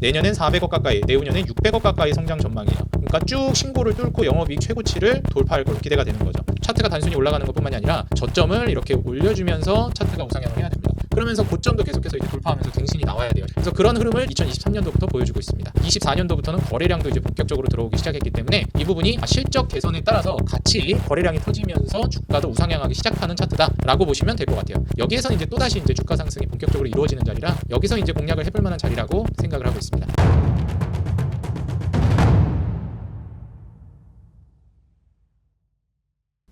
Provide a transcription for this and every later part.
내년엔 400억 가까이, 내후년엔 600억 가까이 성장 전망이에요. 그러니까 쭉 신고를 뚫고 영업이익 최고치를 돌파할 걸로 기대가 되는 거죠. 차트가 단순히 올라가는 것뿐만이 아니라 저점을 이렇게 올려주면서 차트가 우상향을 해야 됩니다. 그러면서 고점도 계속해서 이제 돌파하면서 갱신이 나와야 돼요. 그래서 그런 흐름을 2023년도부터 보여주고 있습니다. 24년도부터는 거래량도 이제 본격적으로 들어오기 시작했기 때문에 이 부분이 실적 개선에 따라서 같이 거래량이 터지면서 주가도 우상향하기 시작하는 차트다라고 보시면 될 것 같아요. 여기에서 이제 또다시 이제 주가 상승이 본격적으로 이루어지는 자리라 여기서 이제 공략을 해볼 만한 자리라고 생각을 하고 있습니다.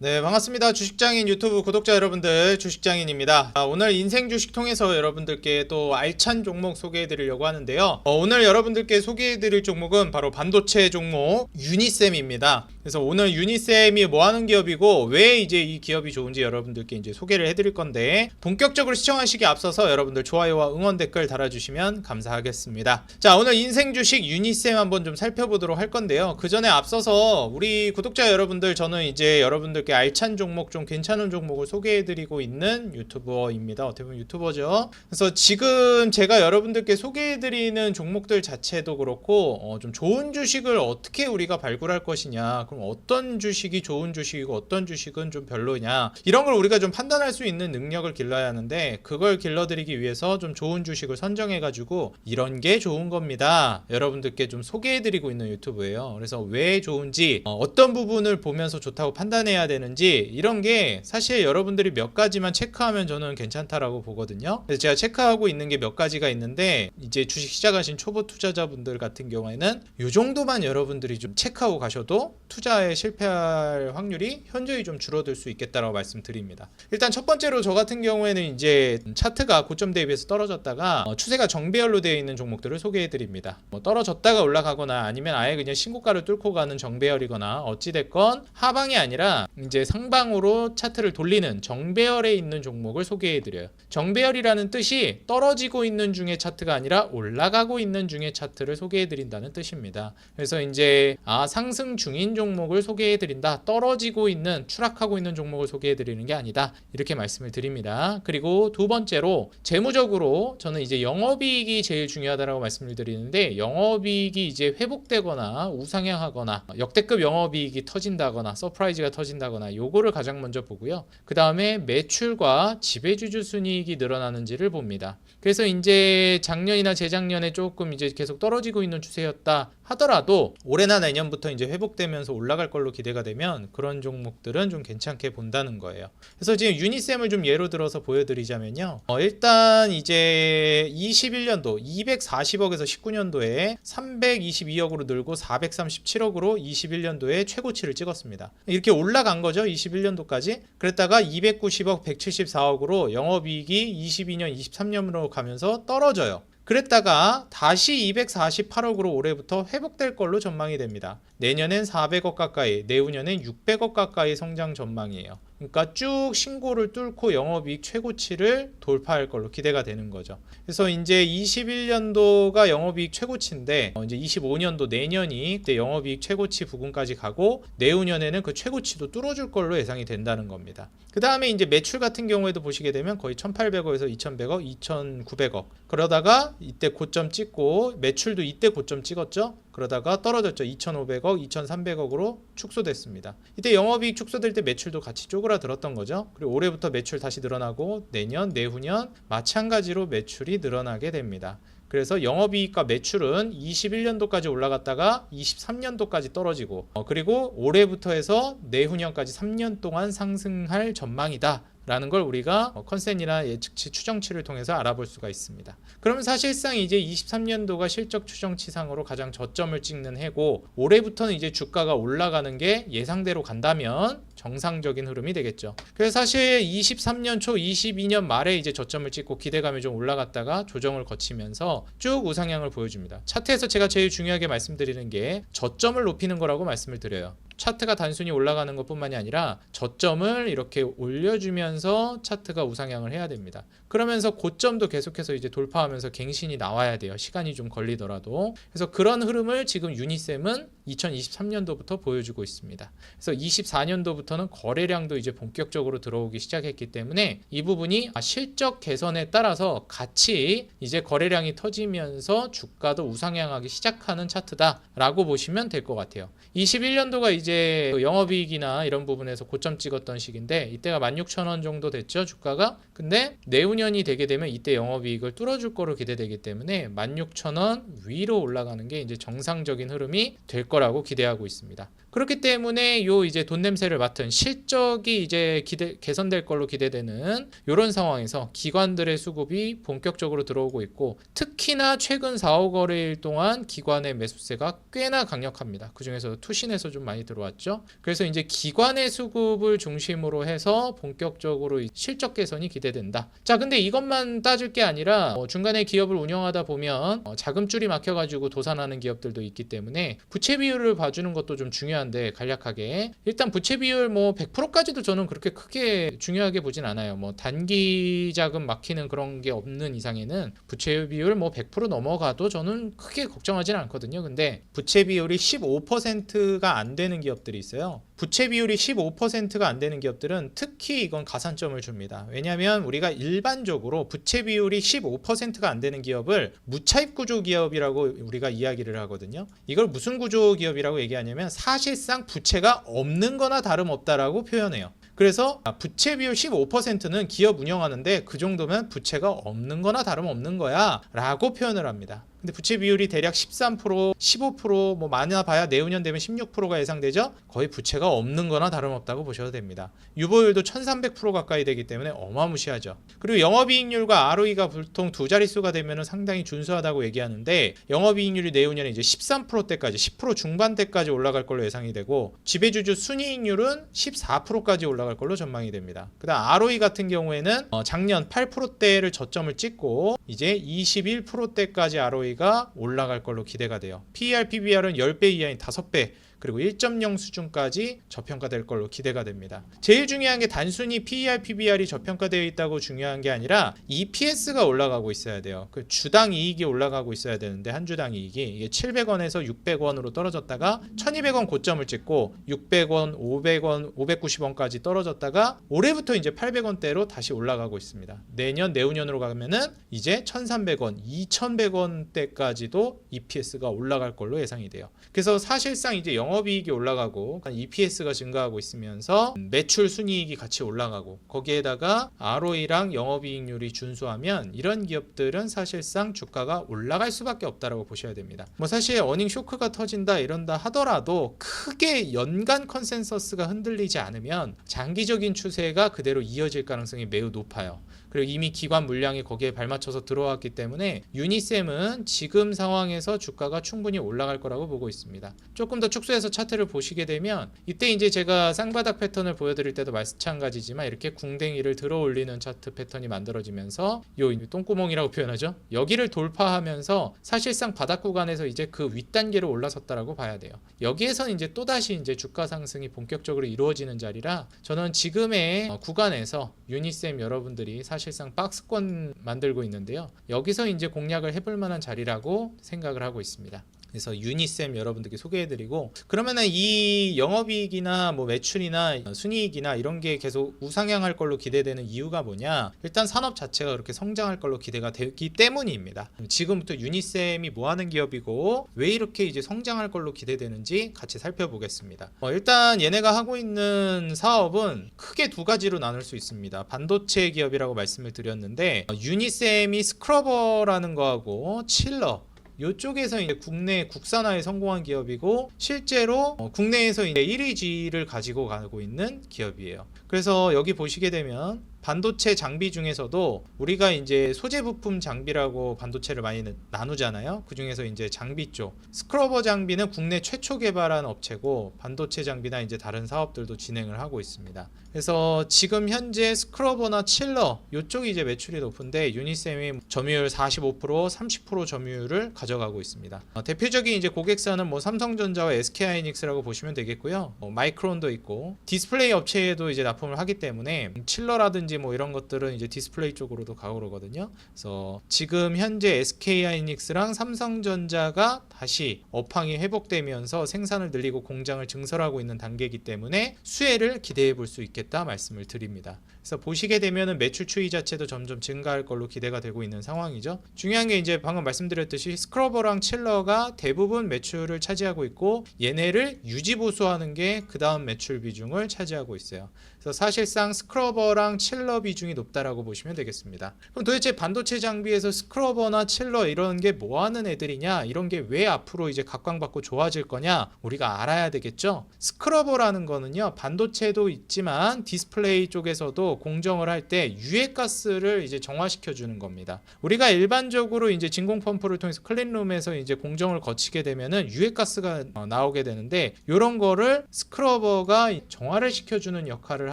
네, 반갑습니다. 주식장인 유튜브 구독자 여러분들, 주식장인입니다. 오늘 인생 주식 통해서 여러분들께 또 알찬 종목 소개해 드리려고 하는데요. 오늘 여러분들께 소개해 드릴 종목은 바로 반도체 종목 유니셈입니다. 그래서 오늘 유니셈이 뭐 하는 기업이고 왜 이제 이 기업이 좋은지 여러분들께 이제 소개를 해 드릴 건데, 본격적으로 시청하시기 앞서서 여러분들 좋아요와 응원 댓글 달아주시면 감사하겠습니다. 자, 오늘 인생 주식 유니셈 한번 좀 살펴보도록 할 건데요. 그 전에 앞서서 우리 구독자 여러분들, 저는 이제 여러분들 알찬 종목, 좀 괜찮은 종목을 소개해드리고 있는 유튜버입니다. 어떻게 보면 유튜버죠. 그래서 지금 제가 여러분들께 소개해드리는 종목들 자체도 그렇고 좀 좋은 주식을 어떻게 우리가 발굴할 것이냐, 그럼 어떤 주식이 좋은 주식이고 어떤 주식은 좀 별로냐, 이런 걸 우리가 좀 판단할 수 있는 능력을 길러야 하는데, 그걸 길러드리기 위해서 좀 좋은 주식을 선정해가지고 이런 게 좋은 겁니다, 여러분들께 좀 소개해드리고 있는 유튜브예요. 그래서 왜 좋은지, 어떤 부분을 보면서 좋다고 판단해야 되는지, 이런 게 사실 여러분들이 몇 가지만 체크하면 저는 괜찮다라고 보거든요. 그래서 제가 체크하고 있는 게 몇 가지가 있는데, 이제 주식 시작하신 초보 투자자분들 같은 경우에는 이 정도만 여러분들이 좀 체크하고 가셔도 투자에 실패할 확률이 현저히 좀 줄어들 수 있겠다라고 말씀드립니다. 일단 첫 번째로 저 같은 경우에는 이제 차트가 고점 대비해서 떨어졌다가 추세가 정배열로 되어 있는 종목들을 소개해 드립니다. 떨어졌다가 올라가거나 아니면 아예 그냥 신고가를 뚫고 가는 정배열이거나, 어찌됐건 하방이 아니라 이제 상방으로 차트를 돌리는 정배열에 있는 종목을 소개해드려요. 정배열이라는 뜻이 떨어지고 있는 중에 차트가 아니라 올라가고 있는 중에 차트를 소개해드린다는 뜻입니다. 그래서 이제 상승 중인 종목을 소개해드린다, 떨어지고 있는, 추락하고 있는 종목을 소개해드리는 게 아니다, 이렇게 말씀을 드립니다. 그리고 두 번째로 재무적으로 저는 이제 영업이익이 제일 중요하다고 말씀을 드리는데, 영업이익이 이제 회복되거나 우상향하거나 역대급 영업이익이 터진다거나 서프라이즈가 터진다거나, 요거를 가장 먼저 보고요. 그 다음에 매출과 지배주주 순이익이 늘어나는지를 봅니다. 그래서 이제 작년이나 재작년에 조금 이제 계속 떨어지고 있는 추세였다 하더라도 올해나 내년부터 이제 회복되면서 올라갈 걸로 기대가 되면 그런 종목들은 좀 괜찮게 본다는 거예요. 그래서 지금 유니셈을 좀 예로 들어서 보여드리자면요. 일단 이제 21년도 240억에서 19년도에 322억으로 늘고 437억으로 21년도에 최고치를 찍었습니다. 이렇게 올라간 거죠, 21년도까지. 그랬다가 290억, 174억으로 영업이익이 22년, 23년으로 가면서 떨어져요. 그랬다가 다시 248억으로 올해부터 회복될 걸로 전망이 됩니다. 내년엔 400억 가까이, 내후년엔 600억 가까이 성장 전망이에요. 그러니까 쭉 신고를 뚫고 영업이익 최고치를 돌파할 걸로 기대가 되는 거죠. 그래서 이제 21년도가 영업이익 최고치인데, 이제 25년도 내년이 그때 영업이익 최고치 부근까지 가고, 내후년에는 그 최고치도 뚫어줄 걸로 예상이 된다는 겁니다. 그 다음에 이제 매출 같은 경우에도 보시게 되면 거의 1800억에서 2100억, 2900억. 그러다가 이때 고점 찍고, 매출도 이때 고점 찍었죠. 그러다가 떨어졌죠. 2500억, 2300억으로 축소됐습니다. 이때 영업이익 축소될 때 매출도 같이 쪼그라들었던 거죠. 그리고 올해부터 매출 다시 늘어나고, 내년, 내후년 마찬가지로 매출이 늘어나게 됩니다. 그래서 영업이익과 매출은 21년도까지 올라갔다가 23년도까지 떨어지고, 그리고 올해부터 해서 내후년까지 3년 동안 상승할 전망이다 라는 걸 우리가 컨센이나 예측치, 추정치를 통해서 알아볼 수가 있습니다. 그러면 사실상 이제 23년도가 실적 추정치상으로 가장 저점을 찍는 해고, 올해부터는 이제 주가가 올라가는 게 예상대로 간다면 정상적인 흐름이 되겠죠. 그래서 사실 23년 초, 22년 말에 이제 저점을 찍고 기대감이 좀 올라갔다가 조정을 거치면서 쭉 우상향을 보여줍니다. 차트에서 제가 제일 중요하게 말씀드리는 게 저점을 높이는 거라고 말씀을 드려요. 차트가 단순히 올라가는 것뿐만이 아니라 저점을 이렇게 올려주면서 차트가 우상향을 해야 됩니다. 그러면서 고점도 계속해서 이제 돌파하면서 갱신이 나와야 돼요. 시간이 좀 걸리더라도. 그래서 그런 흐름을 지금 유니셈은 2023년도부터 보여주고 있습니다. 그래서 24년도부터 이제부터는 거래량도 이제 본격적으로 들어오기 시작했기 때문에 이 부분이 실적 개선에 따라서 같이 이제 거래량이 터지면서 주가도 우상향하기 시작하는 차트다라고 보시면 될 것 같아요. 21년도가 이제 영업이익이나 이런 부분에서 고점 찍었던 시기인데 이때가 16,000원 정도 됐죠, 주가가. 근데 내후년이 되게 되면 이때 영업이익을 뚫어줄 거로 기대되기 때문에 16,000원 위로 올라가는 게 이제 정상적인 흐름이 될 거라고 기대하고 있습니다. 그렇기 때문에 요 이제 돈 냄새를 맡은 실적이 이제 개선될 걸로 기대되는 이런 상황에서 기관들의 수급이 본격적으로 들어오고 있고, 특히나 최근 4월 거래일 동안 기관의 매수세가 꽤나 강력합니다. 그 중에서 투신에서 좀 많이 들어왔죠. 그래서 이제 기관의 수급을 중심으로 해서 본격적으로 실적 개선이 기대된다. 자, 근데 이것만 따질 게 아니라 중간에 기업을 운영하다 보면 자금줄이 막혀가지고 도산하는 기업들도 있기 때문에 부채 비율을 봐주는 것도 좀 중요한데, 간략하게 일단 부채 비율 100%까지도 저는 그렇게 크게 중요하게 보진 않아요. 단기 자금 막히는 그런 게 없는 이상에는 부채 비율 100% 넘어가도 저는 크게 걱정하진 않거든요. 근데 부채 비율이 15%가 안 되는 기업들이 있어요. 부채 비율이 15%가 안 되는 기업들은 특히 이건 가산점을 줍니다. 왜냐하면 우리가 일반적으로 부채 비율이 15%가 안 되는 기업을 무차입 구조 기업이라고 우리가 이야기를 하거든요. 이걸 무슨 구조 기업이라고 얘기하냐면 사실상 부채가 없는 거나 다름없다라고 표현해요. 그래서 부채 비율 15%는 기업 운영하는데 그 정도면 부채가 없는 거나 다름없는 거야 라고 표현을 합니다. 근데 부채 비율이 대략 13%, 15% 많아 봐야 내후년 되면 16%가 예상되죠. 거의 부채가 없는 거나 다름없다고 보셔도 됩니다. 유보율도 1300% 가까이 되기 때문에 어마무시하죠. 그리고 영업이익률과 ROE가 보통 두 자릿수가 되면 상당히 준수하다고 얘기하는데, 영업이익률이 내후년에 이제 13%대까지 10% 중반대까지 올라갈 걸로 예상이 되고, 지배주주 순이익률은 14%까지 올라갈 걸로 전망이 됩니다. 그다음 ROE 같은 경우에는 작년 8%대를 저점을 찍고 이제 21%대까지 ROE 가 올라갈 걸로 기대가 돼요. PER, PBR은 10배 이하인 5배, 그리고 1.0 수준까지 저평가될 걸로 기대가 됩니다. 제일 중요한 게 단순히 PER, PBR이 저평가되어 있다고 중요한 게 아니라 EPS가 올라가고 있어야 돼요. 그 주당 이익이 올라가고 있어야 되는데, 한 주당 이익이 이게 700원에서 600원으로 떨어졌다가 1200원 고점을 찍고 600원, 500원, 590원까지 떨어졌다가 올해부터 이제 800원대로 다시 올라가고 있습니다. 내년, 내후년으로 가면은 이제 1300원, 2100원대까지도 EPS가 올라갈 걸로 예상이 돼요. 그래서 사실상 이제 영업이익이 올라가고 EPS가 증가하고 있으면서 매출 순이익이 같이 올라가고, 거기에다가 ROE랑 영업이익률이 준수하면 이런 기업들은 사실상 주가가 올라갈 수밖에 없다라고 보셔야 됩니다. 사실 어닝 쇼크가 터진다 이런다 하더라도 크게 연간 컨센서스가 흔들리지 않으면 장기적인 추세가 그대로 이어질 가능성이 매우 높아요. 그리고 이미 기관 물량이 거기에 발맞춰서 들어왔기 때문에 유니셈은 지금 상황에서 주가가 충분히 올라갈 거라고 보고 있습니다. 조금 더 축소해서 차트를 보시게 되면 이때 이제 제가 쌍바닥 패턴을 보여드릴 때도 마찬가지지만 이렇게 궁뎅이를 들어 올리는 차트 패턴이 만들어지면서 요 똥구멍이라고 표현하죠. 여기를 돌파하면서 사실상 바닥 구간에서 이제 그 윗단계로 올라섰다라고 봐야 돼요. 여기에서 이제 또다시 이제 주가 상승이 본격적으로 이루어지는 자리라, 저는 지금의 구간에서 유니셈 여러분들이 사실상 박스권 만들고 있는데요. 여기서 이제 공략을 해볼 만한 자리라고 생각을 하고 있습니다. 그래서 유니셈 여러분들께 소개해드리고, 그러면은 이 영업이익이나 매출이나 순이익이나 이런 게 계속 우상향할 걸로 기대되는 이유가 뭐냐? 일단 산업 자체가 그렇게 성장할 걸로 기대가 되기 때문입니다. 지금부터 유니셈이 뭐 하는 기업이고 왜 이렇게 이제 성장할 걸로 기대되는지 같이 살펴보겠습니다. 일단 얘네가 하고 있는 사업은 크게 두 가지로 나눌 수 있습니다. 반도체 기업이라고 말씀을 드렸는데, 유니셈이 스크러버라는 거하고 칠러, 이쪽에서 이제 국내 국산화에 성공한 기업이고, 실제로 국내에서 이제 1위지를 가지고 가고 있는 기업이에요. 그래서 여기 보시게 되면 반도체 장비 중에서도 우리가 이제 소재 부품 장비라고 반도체를 많이 나누잖아요. 그 중에서 이제 장비 쪽 스크러버 장비는 국내 최초 개발한 업체고, 반도체 장비나 이제 다른 사업들도 진행을 하고 있습니다. 그래서 지금 현재 스크러버나 칠러 이쪽이 이제 매출이 높은데, 유니셈이 점유율 45%, 30% 점유율을 가져가고 있습니다. 대표적인 이제 고객사는 삼성전자와 SK하이닉스라고 보시면 되겠고요. 마이크론도 있고, 디스플레이 업체에도 이제 납품을 하기 때문에 칠러라든지 뭐 이런 것들은 이제 디스플레이 쪽으로도 가고 그러거든요. 그래서 지금 현재 SK하이닉스랑 삼성전자가 다시 업황이 회복되면서 생산을 늘리고 공장을 증설하고 있는 단계이기 때문에 수혜를 기대해 볼 수 있겠다 말씀을 드립니다. 그래서 보시게 되면은 매출 추이 자체도 점점 증가할 걸로 기대가 되고 있는 상황이죠. 중요한 게 이제 방금 말씀드렸듯이 스크러버랑 칠러가 대부분 매출을 차지하고 있고 얘네를 유지 보수하는 게 그 다음 매출 비중을 차지하고 있어요. 그래서 사실상 스크러버랑 칠러 비중이 높다라고 보시면 되겠습니다. 그럼 도대체 반도체 장비에서 스크러버나 칠러 이런 게 뭐 하는 애들이냐, 이런 게 왜 앞으로 이제 각광받고 좋아질 거냐 우리가 알아야 되겠죠. 스크러버라는 거는요, 반도체도 있지만 디스플레이 쪽에서도 공정을 할 때 유해가스를 이제 정화시켜 주는 겁니다. 우리가 일반적으로 이제 진공 펌프를 통해서 클린룸에서 이제 공정을 거치게 되면은 유해가스가 나오게 되는데, 이런 거를 스크러버가 정화를 시켜주는 역할을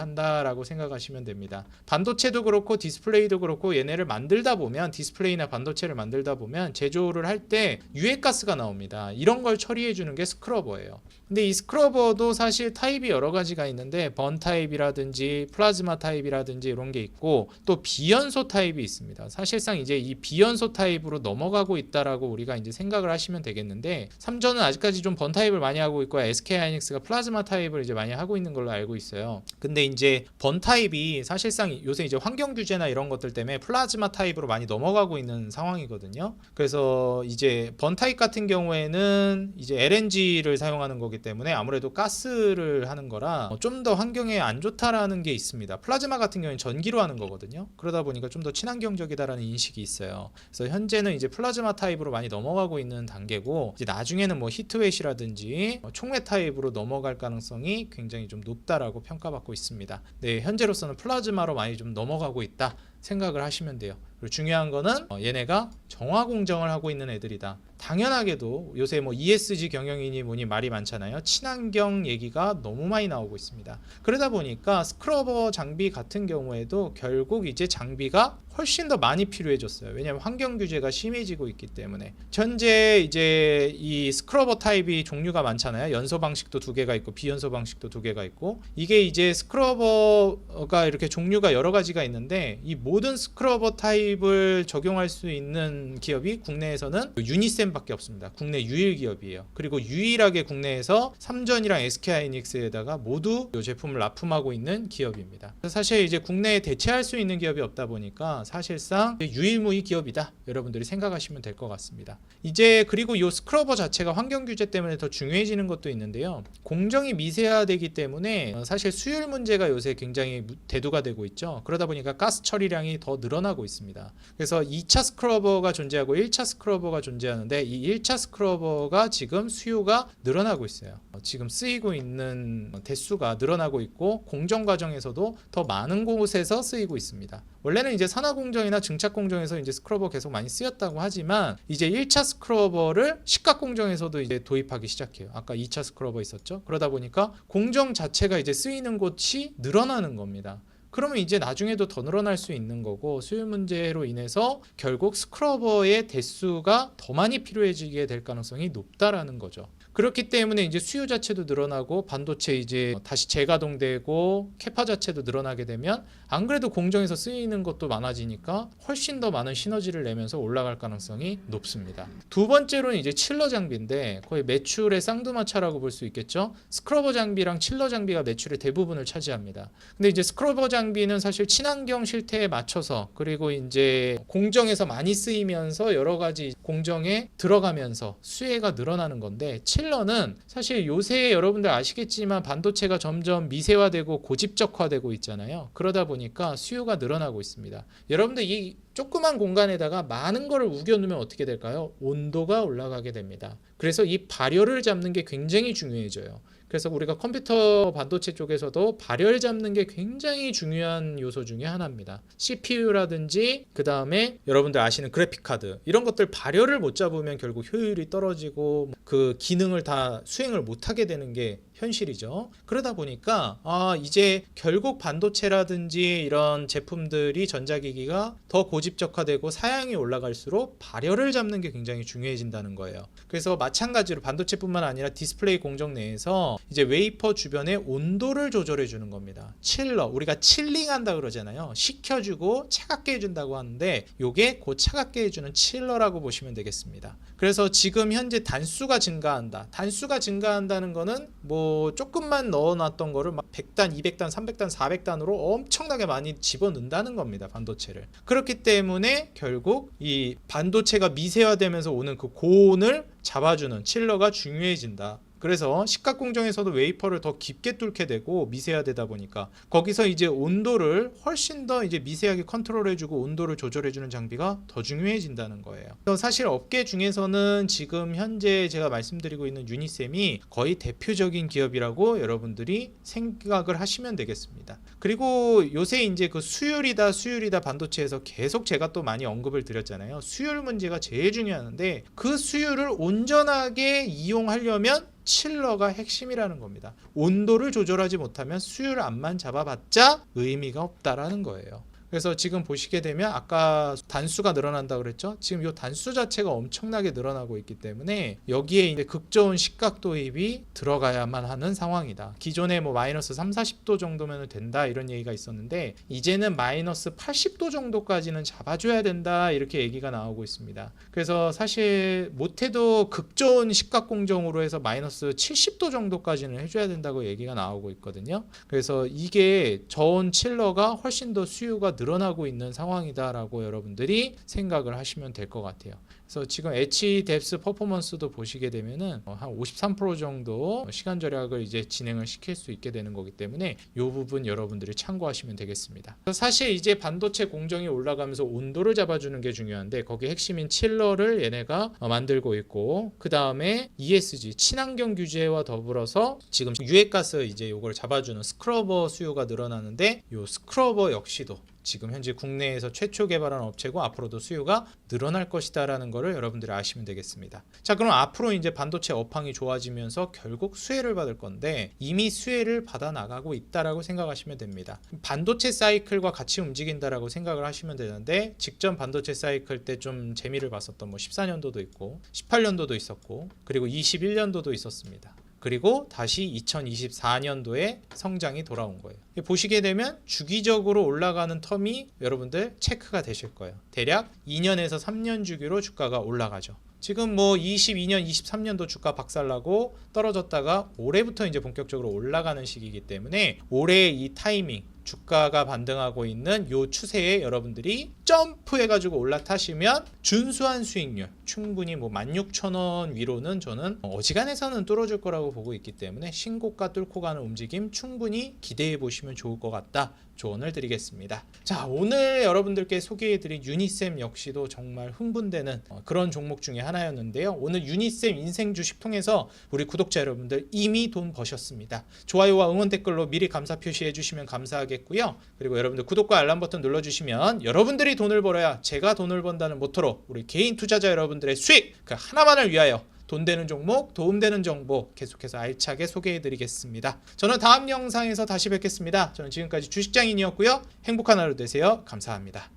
한다라고 생각하시면 됩니다. 반도체도 그렇고 디스플레이도 그렇고 얘네를 만들다 보면, 디스플레이나 반도체를 만들다 보면 제조를 할 때 유해가스가 나옵니다. 이런 걸 처리해 주는 게 스크러버예요. 근데 이 스크러버도 사실 타입이 여러 가지가 있는데, 번 타입이라든지 플라즈마 타입이라든지 이런 게 있고, 또 비연소 타입이 있습니다. 사실상 이제 이 비연소 타입으로 넘어가고 있다라고 우리가 이제 생각을 하시면 되겠는데, 삼전은 아직까지 좀 번 타입을 많이 하고 있고 SK하이닉스가 플라즈마 타입을 이제 많이 하고 있는 걸로 알고 있어요. 근데 이제 번 타입이 사실상 요새 이제 환경 규제나 이런 것들 때문에 플라즈마 타입으로 많이 넘어가고 있는 상황이거든요. 그래서 이제 번 타입 같은 경우에는 이제 LNG를 사용하는 거기 때문에 아무래도 가스를 하는 거라 좀 더 환경에 안 좋다라는 게 있습니다. 플라즈마 같은 경우는 전기로 하는 거거든요. 그러다 보니까 좀 더 친환경적이다라는 인식이 있어요. 그래서 현재는 이제 플라즈마 타입으로 많이 넘어가고 있는 단계고, 이제 나중에는 뭐 히트웨이시라든지 촉매 타입으로 넘어갈 가능성이 굉장히 좀 높다라고 평가받고 있습니다. 네, 현재로서는 플라즈마로 많이 좀 넘어가고 있다 생각을 하시면 돼요. 그리고 중요한 거는 얘네가 정화 공정을 하고 있는 애들이다. 당연하게도 요새 뭐 ESG 경영이니 뭐니 말이 많잖아요. 친환경 얘기가 너무 많이 나오고 있습니다. 그러다 보니까 스크러버 장비 같은 경우에도 결국 이제 장비가 훨씬 더 많이 필요해졌어요. 왜냐하면 환경 규제가 심해지고 있기 때문에. 현재 이제 이 스크러버 타입이 종류가 많잖아요. 연소 방식도 2개가 있고 비연소 방식도 2개가 있고, 이게 이제 스크러버가 이렇게 종류가 여러 가지가 있는데, 이 모든 스크러버 타입을 적용할 수 있는 기업이 국내에서는 유니셈밖에 없습니다. 국내 유일 기업이에요. 그리고 유일하게 국내에서 삼전이랑 SK하이닉스에다가 모두 이 제품을 납품하고 있는 기업입니다. 사실 이제 국내에 대체할 수 있는 기업이 없다 보니까 사실상 유일무이 기업이다 여러분들이 생각하시면 될 것 같습니다. 이제 그리고 이 스크러버 자체가 환경 규제 때문에 더 중요해지는 것도 있는데요. 공정이 미세화되기 때문에 사실 수율 문제가 요새 굉장히 대두가 되고 있죠. 그러다 보니까 가스 처리량이 더 늘어나고 있습니다. 그래서 2차 스크러버가 존재하고 1차 스크러버가 존재하는데, 이 1차 스크러버가 지금 수요가 늘어나고 있어요. 지금 쓰이고 있는 대수가 늘어나고 있고, 공정 과정에서도 더 많은 곳에서 쓰이고 있습니다. 원래는 이제 산화 공정이나 증착 공정에서 이제 스크러버 계속 많이 쓰였다고 하지만, 이제 1차 스크러버를 식각 공정에서도 이제 도입하기 시작해요. 아까 2차 스크러버 있었죠. 그러다 보니까 공정 자체가 이제 쓰이는 곳이 늘어나는 겁니다. 그러면 이제 나중에도 더 늘어날 수 있는 거고, 수요 문제로 인해서 결국 스크러버의 대수가 더 많이 필요해지게 될 가능성이 높다라는 거죠. 그렇기 때문에 이제 수요 자체도 늘어나고, 반도체 이제 다시 재가동되고 캐파 자체도 늘어나게 되면 안 그래도 공정에서 쓰이는 것도 많아지니까 훨씬 더 많은 시너지를 내면서 올라갈 가능성이 높습니다. 두 번째로는 이제 칠러 장비인데, 거의 매출의 쌍두마차라고 볼 수 있겠죠. 스크러버 장비랑 칠러 장비가 매출의 대부분을 차지합니다. 근데 이제 스크러버 장비는 사실 친환경 실태에 맞춰서, 그리고 이제 공정에서 많이 쓰이면서 여러 가지 공정에 들어가면서 수혜가 늘어나는 건데, 칠러는 사실 요새 여러분들 아시겠지만 반도체가 점점 미세화되고 고집적화되고 있잖아요. 그러다 보니까 수요가 늘어나고 있습니다. 여러분들 이 조그만 공간에다가 많은 거를 우겨 놓으면 어떻게 될까요? 온도가 올라가게 됩니다. 그래서 이 발열을 잡는 게 굉장히 중요해져요. 그래서 우리가 컴퓨터 반도체 쪽에서도 발열 잡는 게 굉장히 중요한 요소 중에 하나입니다. CPU라든지 그 다음에 여러분들 아시는 그래픽카드, 이런 것들 발열을 못 잡으면 결국 효율이 떨어지고 그 기능을 다 수행을 못하게 되는 게 현실이죠. 그러다 보니까 이제 결국 반도체라든지 이런 제품들이 전자기기가 더 고집적화되고 사양이 올라갈수록 발열을 잡는 게 굉장히 중요해진다는 거예요. 그래서 마찬가지로 반도체뿐만 아니라 디스플레이 공정 내에서 이제 웨이퍼 주변의 온도를 조절해 주는 겁니다. 칠러, 우리가 칠링한다 그러잖아요. 식혀주고 차갑게 해준다고 하는데 요게 그 차갑게 해주는 칠러라고 보시면 되겠습니다. 그래서 지금 현재 단수가 증가한다. 단수가 증가한다는 거는 뭐 조금만 넣어놨던 거를 막 100단, 200단, 300단, 400단으로 엄청나게 많이 집어넣는다는 겁니다. 반도체를. 그렇기 때문에 결국 이 반도체가 미세화되면서 오는 그 고온을 잡아주는 칠러가 중요해진다. 그래서 식각 공정에서도 웨이퍼를 더 깊게 뚫게 되고 미세화되다 보니까 거기서 이제 온도를 훨씬 더 이제 미세하게 컨트롤해주고 온도를 조절해주는 장비가 더 중요해진다는 거예요. 사실 업계 중에서는 지금 현재 제가 말씀드리고 있는 유니셈이 거의 대표적인 기업이라고 여러분들이 생각을 하시면 되겠습니다. 그리고 요새 이제 그 수율이다 반도체에서 계속 제가 또 많이 언급을 드렸잖아요. 수율 문제가 제일 중요한데 그 수율을 온전하게 이용하려면 칠러가 핵심이라는 겁니다. 온도를 조절하지 못하면 수율 압만 잡아봤자 의미가 없다라는 거예요. 그래서 지금 보시게 되면 아까 단수가 늘어난다 그랬죠. 지금 이 단수 자체가 엄청나게 늘어나고 있기 때문에 여기에 이제 극저온 식각 도입이 들어가야만 하는 상황이다. 기존에 뭐 마이너스 3, 40도 정도면 된다 이런 얘기가 있었는데 이제는 마이너스 80도 정도까지는 잡아줘야 된다 이렇게 얘기가 나오고 있습니다. 그래서 사실 못해도 극저온 식각 공정으로 해서 마이너스 70도 정도까지는 해줘야 된다고 얘기가 나오고 있거든요. 그래서 이게 저온 칠러가 훨씬 더 수요가 늘어나고 있는 상황이다라고 여러분들이 생각을 하시면 될 것 같아요. 그래서 지금 엣지 뎁스 퍼포먼스도 보시게 되면은 한 53% 정도 시간 절약을 이제 진행을 시킬 수 있게 되는 거기 때문에 이 부분 여러분들이 참고하시면 되겠습니다. 사실 이제 반도체 공정이 올라가면서 온도를 잡아주는 게 중요한데 거기 핵심인 칠러를 얘네가 만들고 있고 그 다음에 ESG 친환경 규제와 더불어서 지금 유해가스 이제 요걸 잡아주는 스크러버 수요가 늘어나는데 요 스크러버 역시도 지금 현재 국내에서 최초 개발한 업체고 앞으로도 수요가 늘어날 것이다라는 거를 여러분들이 아시면 되겠습니다. 자, 그럼 앞으로 이제 반도체 업황이 좋아지면서 결국 수혜를 받을 건데 이미 수혜를 받아 나가고 있다라고 생각하시면 됩니다. 반도체 사이클과 같이 움직인다라고 생각을 하시면 되는데 직전 반도체 사이클 때 좀 재미를 봤었던 뭐 14년도도 있고 18년도도 있었고 그리고 21년도도 있었습니다. 그리고 다시 2024년도에 성장이 돌아온 거예요. 보시게 되면 주기적으로 올라가는 텀이 여러분들 체크가 되실 거예요. 대략 2년에서 3년 주기로 주가가 올라가죠. 지금 뭐 22년, 23년도 주가 박살나고 떨어졌다가 올해부터 이제 본격적으로 올라가는 시기이기 때문에 올해 이 타이밍 주가가 반등하고 있는 요 추세에 여러분들이 점프해가지고 올라타시면 준수한 수익률 충분히 뭐 16,000원 위로는 저는 어지간해서는 뚫어줄 거라고 보고 있기 때문에 신고가 뚫고 가는 움직임 충분히 기대해 보시면 좋을 것 같다 조언을 드리겠습니다. 자, 오늘 여러분들께 소개해드린 유니셈 역시도 정말 흥분되는 그런 종목 중에 하나였는데요. 오늘 유니셈 인생 주식 통해서 우리 구독자 여러분들 이미 돈 버셨습니다. 좋아요와 응원 댓글로 미리 감사 표시해 주시면 감사하겠고요. 그리고 여러분들 구독과 알람 버튼 눌러주시면 여러분들이 돈을 벌어야 제가 돈을 번다는 모토로 우리 개인 투자자 여러분들의 수익 그 하나만을 위하여 돈 되는 종목, 도움되는 정보 계속해서 알차게 소개해드리겠습니다. 저는 다음 영상에서 다시 뵙겠습니다. 저는 지금까지 주식장인이었고요. 행복한 하루 되세요. 감사합니다.